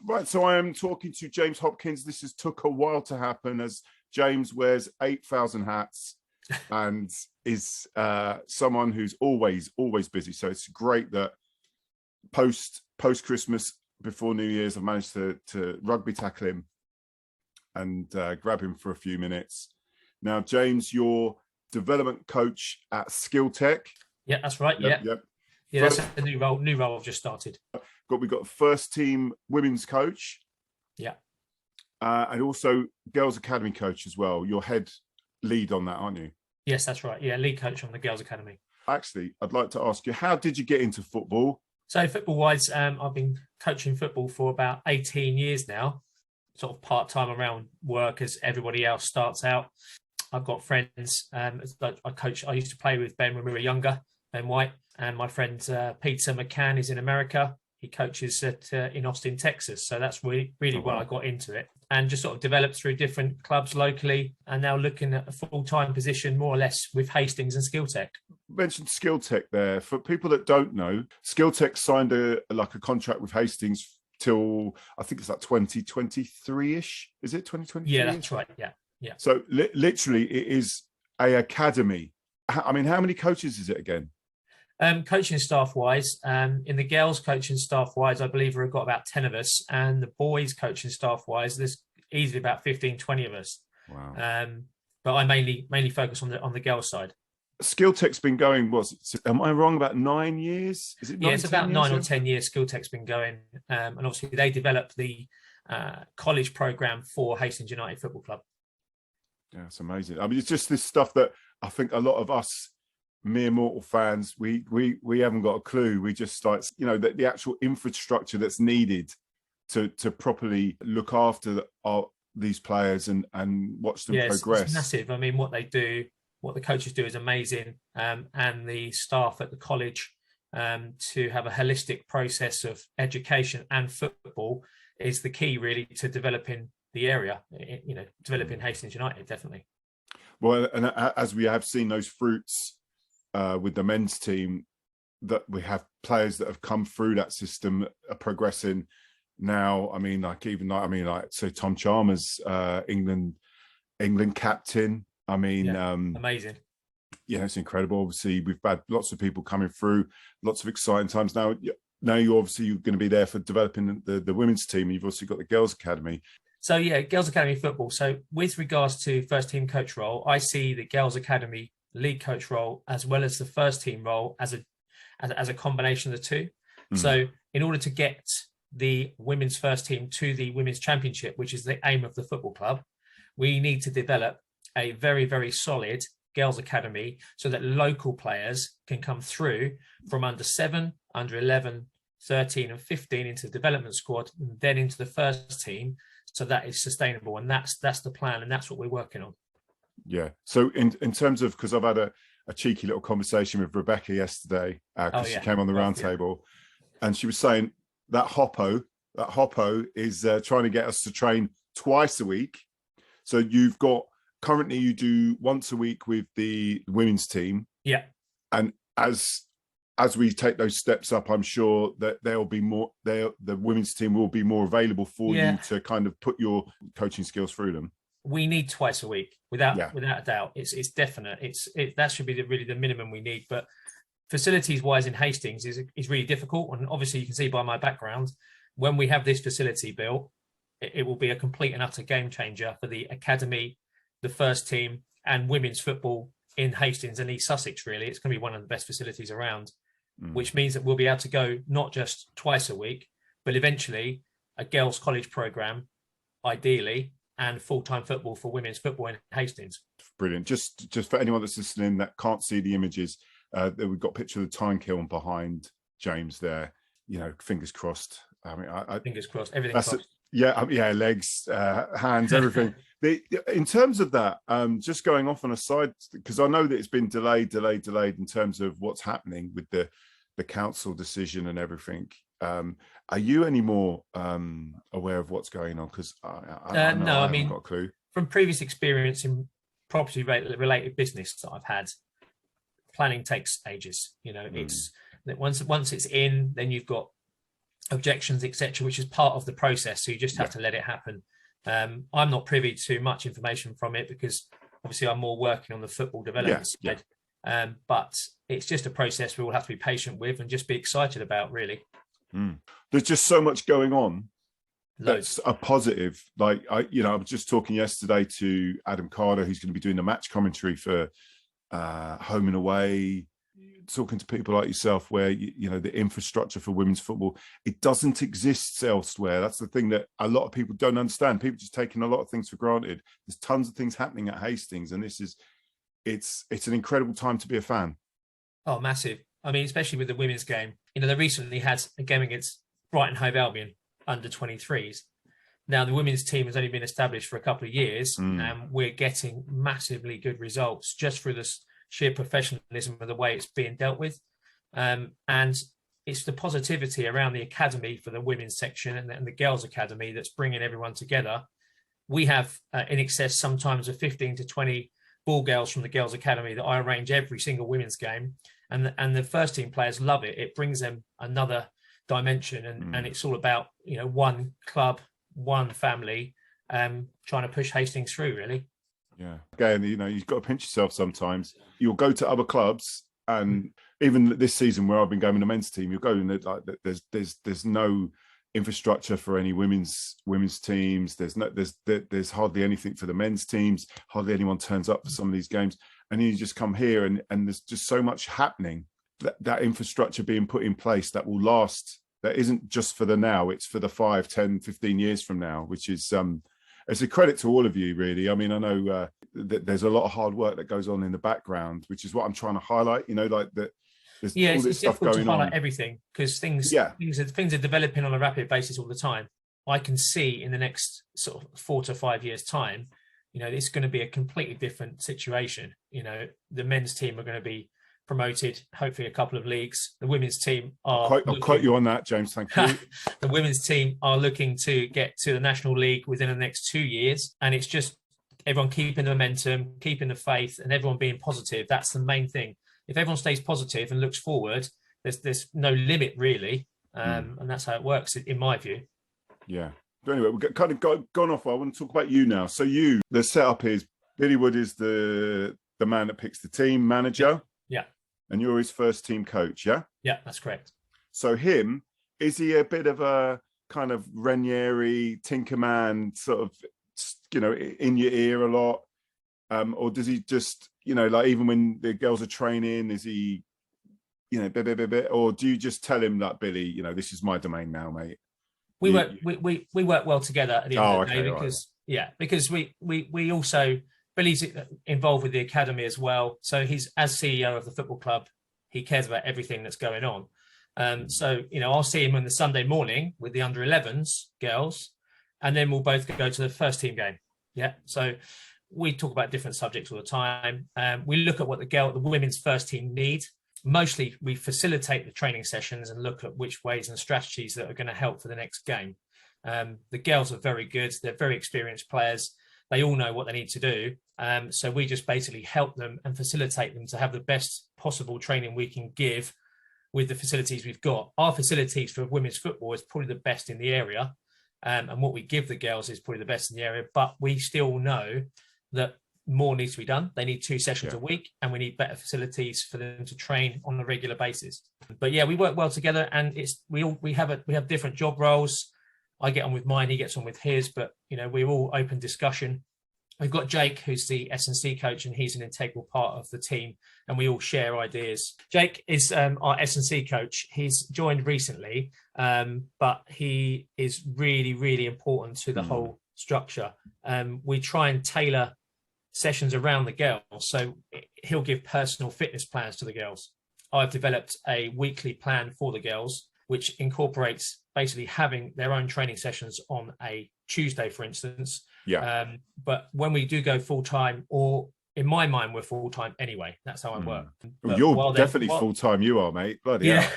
Right, so I am talking to James Hopkins. This has took a while to happen as James wears 8,000 hats and is someone who's always busy. So it's great that post Christmas, before New Year's, I've managed to rugby tackle him and grab him for a few minutes. Now, James, you're development coach at SkillTech. Yeah, that's right. Yep. Yeah, that's a new role I've just started. We've got first team women's coach. Yeah. And also girls academy coach as well. You're head lead on that, aren't you? Yes, that's right. Yeah, lead coach on the girls academy. Actually, I'd like to ask you, how did you get into football? So football-wise, I've been coaching football for about 18 years now, sort of part-time around work as everybody else starts out. I've got friends. I used to play with Ben when we were younger, Ben White, and my friend Peter McCann is in America. He coaches in Austin, Texas. So that's really why I got into it, and just sort of developed through different clubs locally, and now looking at a full-time position more or less with Hastings and SkillTech. You mentioned SkillTech there. For people that don't know, SkillTech signed a contract with Hastings till, I think it's like 2023-ish. Is it 2023? Yeah, that's right. Yeah. So literally it is a academy. I mean, how many coaches is it again? Coaching staff wise, in the girls coaching staff wise, I believe we've got about 10 of us, and the boys coaching staff wise, there's easily about 15, 20 of us. Wow. But I mainly focus on the girls side. SkillTech's been going, am I wrong, about 9 years? Is it 9, it's about 9 or 10 years SkillTech's been going. And obviously they developed the college program for Hastings United Football Club. Yeah, it's amazing. I mean, it's just this stuff that I think a lot of us mere mortal fans, we haven't got a clue. We just start, the actual infrastructure that's needed to properly look after these players and watch them progress. It's massive. I mean, what the coaches do is amazing, and the staff at the college to have a holistic process of education and football is the key really to developing the area, developing Hastings United, definitely. Well, and as we have seen those fruits with the men's team, that we have players that have come through that system are progressing now. I mean, so Tom Chalmers, England captain. I mean, amazing. Yeah, it's incredible. Obviously, we've had lots of people coming through, lots of exciting times. Now you're going to be there for developing the women's team. You've also got the girls academy. So yeah, girls academy football. So with regards to first team coach role, I see the girls academy lead coach role as well as the first team role as a combination of the two. So in order to get the women's first team to the women's championship, which is the aim of the football club, we need to develop a very, very solid girls academy so that local players can come through from under 7, under 11, 13 and 15 into the development squad, and then into the first team. So that is sustainable, and that's the plan, and that's what we're working on. Yeah. So in terms of, because I've had a cheeky little conversation with Rebecca yesterday, because she came on the roundtable, and she was saying that Hoppo is trying to get us to train twice a week. So currently you do once a week with the women's team. Yeah. And as we take those steps up, I'm sure that there'll be more. The women's team will be more available for you to kind of put your coaching skills through them. We need twice a week, without a doubt. It's definite. That should be really the minimum we need. But facilities wise in Hastings is really difficult, and obviously you can see by my background, when we have this facility built, it will be a complete and utter game changer for the academy, the first team, and women's football in Hastings and East Sussex. Really, it's going to be one of the best facilities around. Which means that we'll be able to go not just twice a week, but eventually a girls' college program, ideally, and full-time football for women's football in Hastings. Brilliant. Just for anyone that's listening that can't see the images, we've got a picture of the Tilekiln behind James there. Fingers crossed. I mean, fingers crossed. Everything crossed. Legs, hands, everything. In terms of that, just going off on a side, because I know that it's been delayed in terms of what's happening with the council decision and everything. Are you any more aware of what's going on? Because I haven't got a clue. From previous experience in property related business that I've had, planning takes ages. It's that once it's in, then you've got objections, etc., which is part of the process. So you just have to let it happen. I'm not privy to much information from it because obviously I'm more working on the football development side. But it's just a process we will have to be patient with and just be excited about, really. There's just so much going on. Loads. That's a positive. Like I was just talking yesterday to Adam Carter, who's going to be doing the match commentary for Home and Away, talking to people like yourself, where the infrastructure for women's football, it doesn't exist elsewhere. That's the thing that a lot of people don't understand. People just taking a lot of things for granted. There's tons of things happening at Hastings, and it's an incredible time to be a fan. Oh, massive. I mean, especially with the women's game. They recently had a game against Brighton Hove Albion under 23s. Now, the women's team has only been established for a couple of years, and we're getting massively good results just through the sheer professionalism of the way it's being dealt with. And it's the positivity around the academy for the women's section and the girls' academy that's bringing everyone together. We have in excess sometimes of 15 to 20 ball girls from the girls' academy that I arrange every single women's game. And the first team players love it. It brings them another dimension, and it's all about one club, one family, trying to push Hastings through, really. Yeah. Again, you've got to pinch yourself sometimes. You'll go to other clubs, and even this season where I've been going to the men's team, you'll go and like there's no infrastructure for any women's teams. There's hardly anything for the men's teams. Hardly anyone turns up for some of these games, and then you just come here and there's just so much happening. That infrastructure being put in place that will last. That isn't just for the now, it's for the 5, 10, 15 years from now, which is it's a credit to all of you, really. I mean, I know that there's a lot of hard work that goes on in the background, which is what I'm trying to highlight, like that. There's all this stuff going on. It's difficult to highlight everything because things are developing on a rapid basis all the time. I can see in the next sort of 4 to 5 years' time, it's going to be a completely different situation. The men's team are going to be promoted, hopefully a couple of leagues. The women's team are... I'll quote you on that, James, thank you. The women's team are looking to get to the National League within the next 2 years, and it's just everyone keeping the momentum, keeping the faith, and everyone being positive. That's the main thing. If everyone stays positive and looks forward, there's no limit, really, and that's how it works, in my view. Yeah. But anyway, we've kind of gone off. I want to talk about you now. So the setup is Billy Wood is the man that picks the team manager. Yeah. And you're his first team coach, yeah? Yeah, that's correct. So is he a bit of a kind of Ranieri, Tinkerman, sort of, in your ear a lot? Or does he just, like even when the girls are training, is he, or do you just tell him like, Billy, this is my domain now, mate? We work well together at the end of the day because we also... Billy's involved with the academy as well. So he's, as CEO of the football club, he cares about everything that's going on. So, I'll see him on the Sunday morning with the under 11s girls, and then we'll both go to the first team game. Yeah. So we talk about different subjects all the time. We look at what the women's first team need. Mostly we facilitate the training sessions and look at which ways and strategies that are going to help for the next game. The girls are very good. They're very experienced players. They all know what they need to do. So we just basically help them and facilitate them to have the best possible training we can give with the facilities we've got. Our facilities for women's football is probably the best in the area. And what we give the girls is probably the best in the area. But we still know that more needs to be done. They need 2 sessions a week, and we need better facilities for them to train on a regular basis. But yeah, we work well together, and we have different job roles. I get on with mine, he gets on with his, but we're all open discussion. We've got Jake, who's the S&C coach, and he's an integral part of the team, and we all share ideas. Jake is our S&C coach. He's joined recently, but he is really, really important to the whole structure. We try and tailor sessions around the girls, so he'll give personal fitness plans to the girls. I've developed a weekly plan for the girls, which incorporates basically having their own training sessions on a Tuesday, for instance. Yeah. But when we do go full-time, or in my mind, we're full-time anyway. That's how I work. Well, you're definitely full-time, you are, mate. Bloody hell.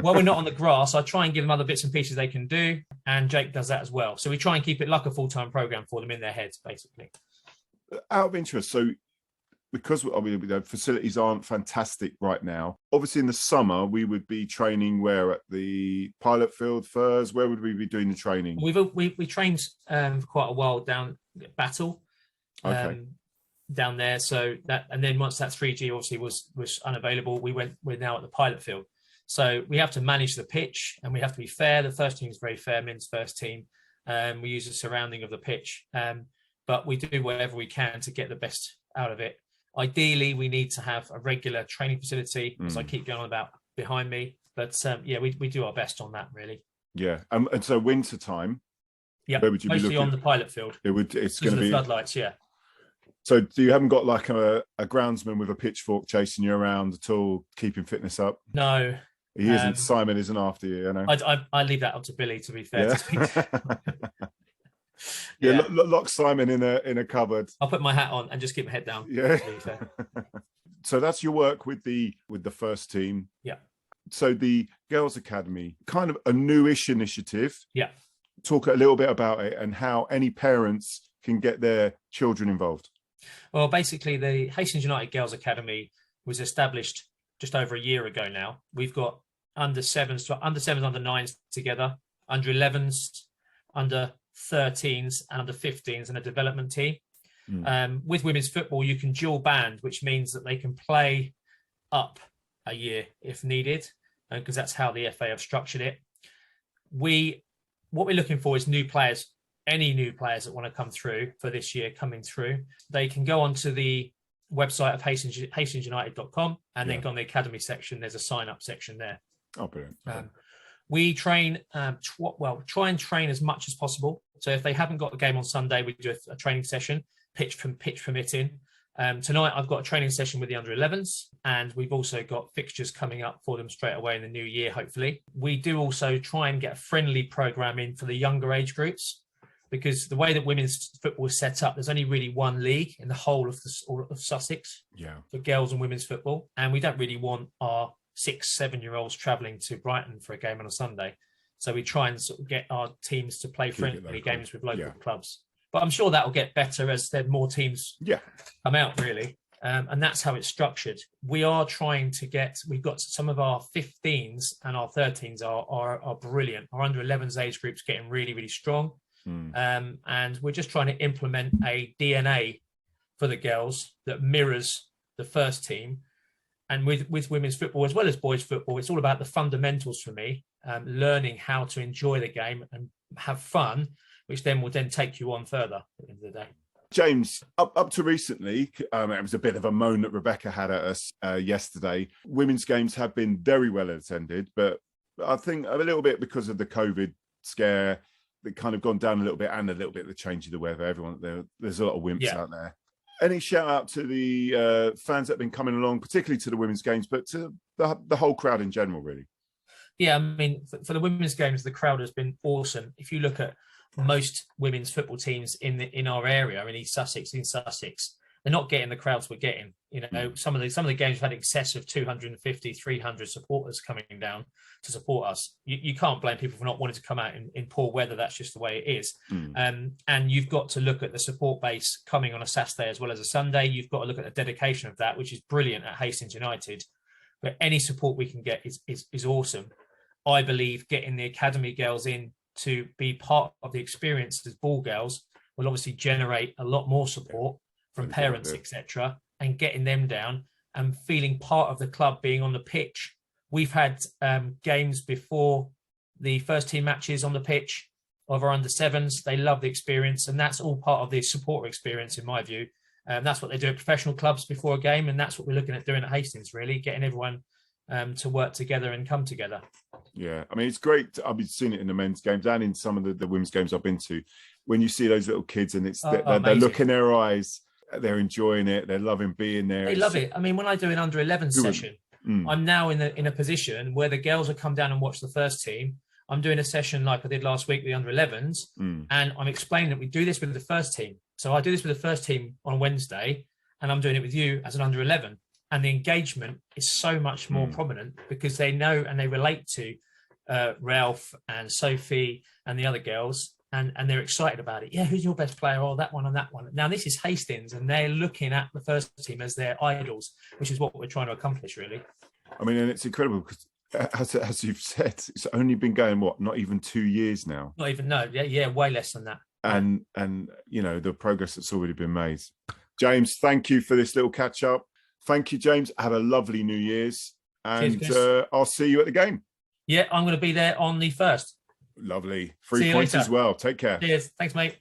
While we're not on the grass, I try and give them other bits and pieces they can do, and Jake does that as well. So we try and keep it like a full-time program for them in their heads, basically. Out of interest, so because I mean, the facilities aren't fantastic right now. Obviously, in the summer, we would be training where at the pilot field first. Where would we be doing the training? We trained for quite a while down at Battle, down there. So that, and then once that 3G obviously was unavailable, we're now at the pilot field. So we have to manage the pitch, and we have to be fair. The first team is very fair, men's first team. We use the surrounding of the pitch, but we do whatever we can to get the best out of it. Ideally, we need to have a regular training facility, as I keep going on about behind me. But yeah, we do our best on that, really. Yeah, and so winter time. Yeah, where would you mostly be looking? on the pilot field. It's going to be floodlights. Yeah. So you haven't got like a groundsman with a pitchfork chasing you around at all, keeping fitness up? No. He isn't. Simon isn't after you, you know. I leave that up to Billy, to be fair. Yeah. Lock Simon in a cupboard. I'll put my hat on and just keep my head down. Yeah. So that's your work with the first team. Yeah. So the Girls Academy, kind of a newish initiative. Yeah. Talk a little bit about it and how any parents can get their children involved. Well, basically, the Hastings United Girls Academy was established just over a year ago now. We've got under 7s, under 9s together, under 11s, under 13s, and under 15s, and a development team. With women's football, you can dual band, which means that they can play up a year if needed, because that's how the FA have structured it. What we're looking for is new players. Any new players that want to come through for this year coming through, they can go onto the website of hastingsunited.com and then go on the academy section. There's a sign up section there. Oh, brilliant. We train, try and train as much as possible. So if they haven't got a game on Sunday, we do a training session, pitch permitting. Tonight, I've got a training session with the under 11s, and we've also got fixtures coming up for them straight away in the new year, hopefully. We do also try and get a friendly program in for the younger age groups, because the way that women's football is set up, there's only really one league in the whole of Sussex for girls and women's football. And we don't really want our 6-7-year-olds travelling to Brighton for a game on a Sunday. So we try and sort of get our teams to play friendly games with local clubs. But I'm sure that will get better as there more teams come out, really. And that's how it's structured. We are trying to we've got some of our 15s and our 13s are brilliant. Our under 11s age group's getting really, really strong. And we're just trying to implement a DNA for the girls that mirrors the first team. And with women's football as well as boys football, it's all about the fundamentals for me, learning how to enjoy the game and have fun, which then will take you on further at the end of the day. James, up to recently, it was a bit of a moan that Rebecca had at us yesterday. Women's games have been very well attended, but I think a little bit because of the COVID scare, they've kind of gone down a little bit, and a little bit of the change of the weather. There's a lot of wimps out there. Any shout out to the fans that have been coming along, particularly to the women's games, but to the whole crowd in general, really? Yeah, I mean, for the women's games, the crowd has been awesome. If you look at most women's football teams in our area, in East Sussex, they're not getting the crowds we're getting. You know, some of the games have had excess of 250, 300 supporters coming down to support us. You can't blame people for not wanting to come out in poor weather. That's just the way it is. And you've got to look at the support base coming on a Saturday as well as a Sunday. You've got to look at the dedication of that, which is brilliant at Hastings United. But any support we can get is awesome. I believe getting the academy girls in to be part of the experience as ball girls will obviously generate a lot more support from parents, etc., and getting them down and feeling part of the club, being on the pitch. We've had games before the first team matches on the pitch of our under 7s. They love the experience, and that's all part of the support experience, in my view. That's what they do at professional clubs before a game, and that's what we're looking at doing at Hastings, really, getting everyone to work together and come together. Yeah, I mean, it's great. I've been seeing it in the men's games and in some of the women's games I've been to. When you see those little kids and they look in their eyes, they're enjoying it, they're loving being there. They love it. I mean, when I do an under 11 session, I'm now in a position where the girls will come down and watch the first team. I'm doing a session like I did last week with the under 11s, and I'm explaining that we do this with the first team. So I do this with the first team on Wednesday, and I'm doing it with you as an under 11. And the engagement is so much more prominent because they know and they relate to Ralph and Sophie and the other girls. and they're excited about it. Yeah, who's your best player? Oh, that one and that one. Now this is Hastings, and they're looking at the first team as their idols, which is what we're trying to accomplish, really. I mean, and it's incredible because, as you've said, it's only been going not even 2 years now. Not even, no, yeah, way less than that. And you know, the progress that's already been made. James, thank you for this little catch up. Thank you, James. Have a lovely New Year's, and cheers, I'll see you at the game. Yeah, I'm going to be there on the 1st. Lovely. 3 points as well. Take care. Cheers. Thanks, mate.